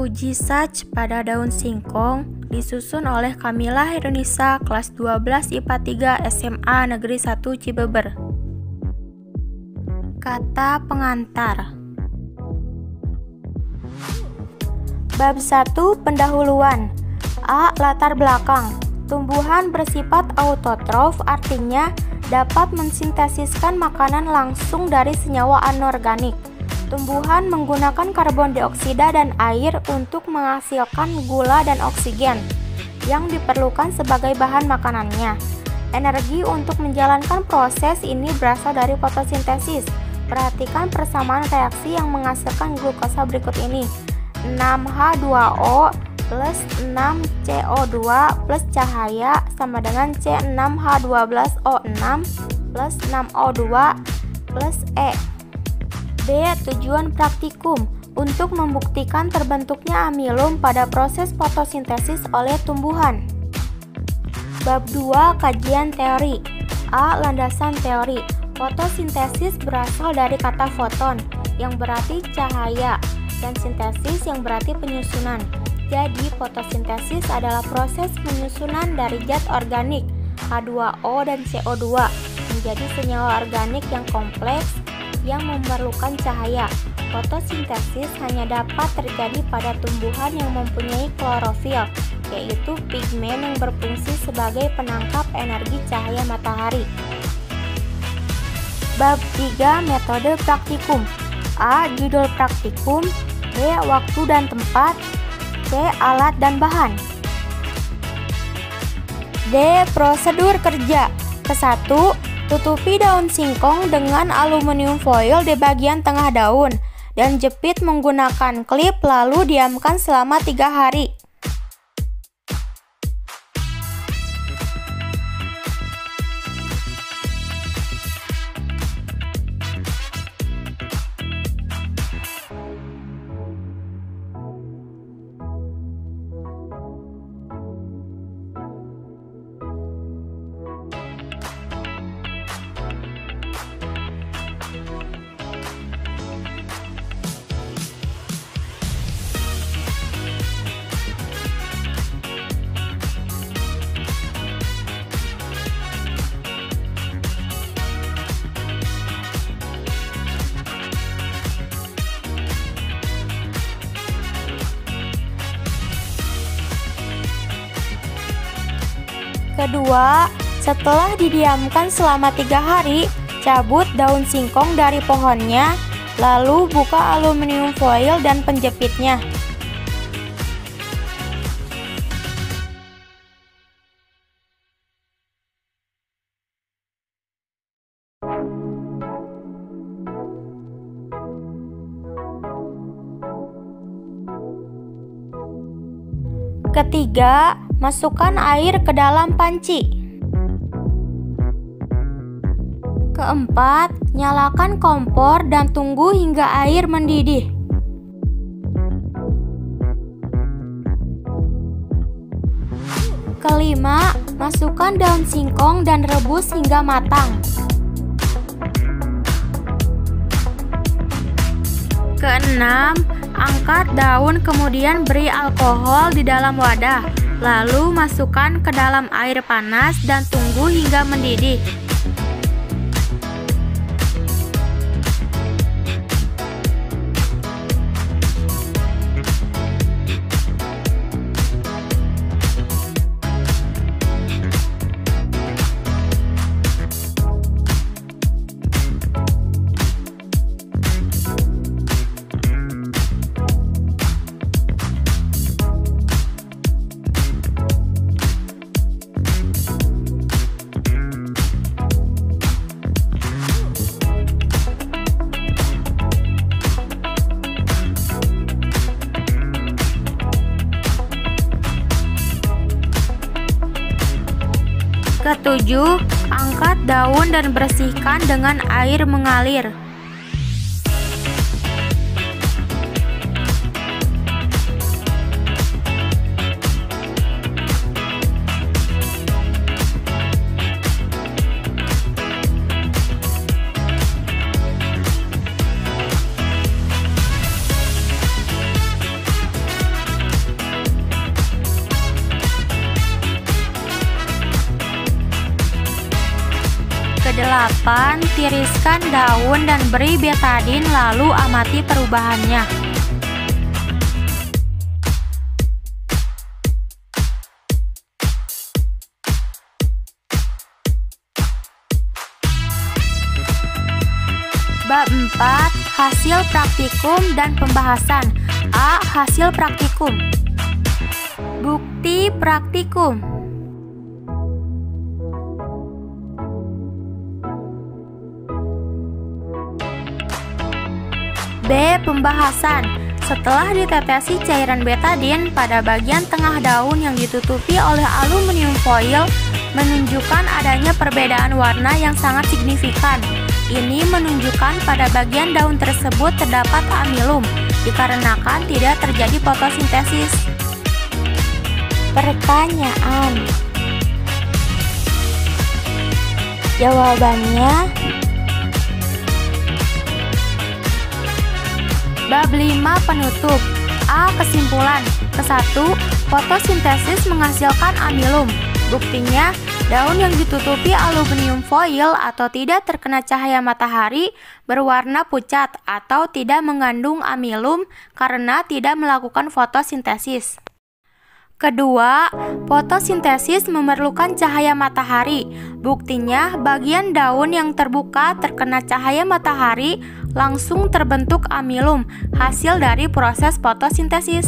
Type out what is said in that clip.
Uji SAJ pada daun singkong disusun oleh Kamila Herunisa kelas 12 IPA 3 SMA Negeri 1 Cibeber. Kata pengantar. Bab 1 pendahuluan. A. Latar belakang. Tumbuhan bersifat autotrof artinya dapat mensintesiskan makanan langsung dari senyawa anorganik. Tumbuhan menggunakan karbon dioksida dan air untuk menghasilkan gula dan oksigen yang diperlukan sebagai bahan makanannya. Energi untuk menjalankan proses ini berasal dari fotosintesis. Perhatikan persamaan reaksi yang menghasilkan glukosa berikut ini. 6H2O plus 6CO2 plus cahaya sama dengan C6H12O6 plus 6O2 plus E. B. Tujuan praktikum untuk membuktikan terbentuknya amilum pada proses fotosintesis oleh tumbuhan. Bab 2 kajian teori. A. Landasan teori. Fotosintesis berasal dari kata foton yang berarti cahaya dan sintesis yang berarti penyusunan. Jadi fotosintesis adalah proses penyusunan dari zat organik H2O dan CO2 menjadi senyawa organik yang kompleks yang memerlukan cahaya. Fotosintesis hanya dapat terjadi pada tumbuhan yang mempunyai klorofil, yaitu pigmen yang berfungsi sebagai penangkap energi cahaya matahari. Bab 3 metode praktikum. A. Judul praktikum. B. Waktu dan tempat. C. Alat dan bahan. D. Prosedur kerja. Ke-1. Tutupi daun singkong dengan aluminium foil di bagian tengah daun dan jepit menggunakan klip lalu diamkan selama 3 hari. Kedua, setelah didiamkan selama 3 hari, cabut daun singkong dari pohonnya, lalu buka aluminium foil dan penjepitnya. Ketiga, masukkan air ke dalam panci. Keempat, nyalakan kompor dan tunggu hingga air mendidih. Kelima, masukkan daun singkong dan rebus hingga matang. Keenam, angkat daun kemudian beri alkohol di dalam wadah, lalu masukkan ke dalam air panas dan tunggu hingga mendidih. Ketujuh, angkat daun dan bersihkan dengan air mengalir. 8. Tiriskan daun dan beri betadin lalu amati perubahannya. Bab 4. Hasil praktikum dan pembahasan. A. Hasil praktikum. Bukti praktikum. B. Pembahasan. Setelah ditetesi cairan betadin pada bagian tengah daun yang ditutupi oleh aluminium foil, menunjukkan adanya perbedaan warna yang sangat signifikan. Ini menunjukkan pada bagian daun tersebut terdapat amilum, dikarenakan tidak terjadi fotosintesis. Pertanyaan. Jawabannya Bab 5 penutup. A. Kesimpulan. Ke-1, fotosintesis menghasilkan amilum. Buktinya, daun yang ditutupi aluminium foil atau tidak terkena cahaya matahari berwarna pucat atau tidak mengandung amilum karena tidak melakukan fotosintesis. Kedua, fotosintesis memerlukan cahaya matahari. Buktinya, bagian daun yang terbuka terkena cahaya matahari langsung terbentuk amilum, hasil dari proses fotosintesis.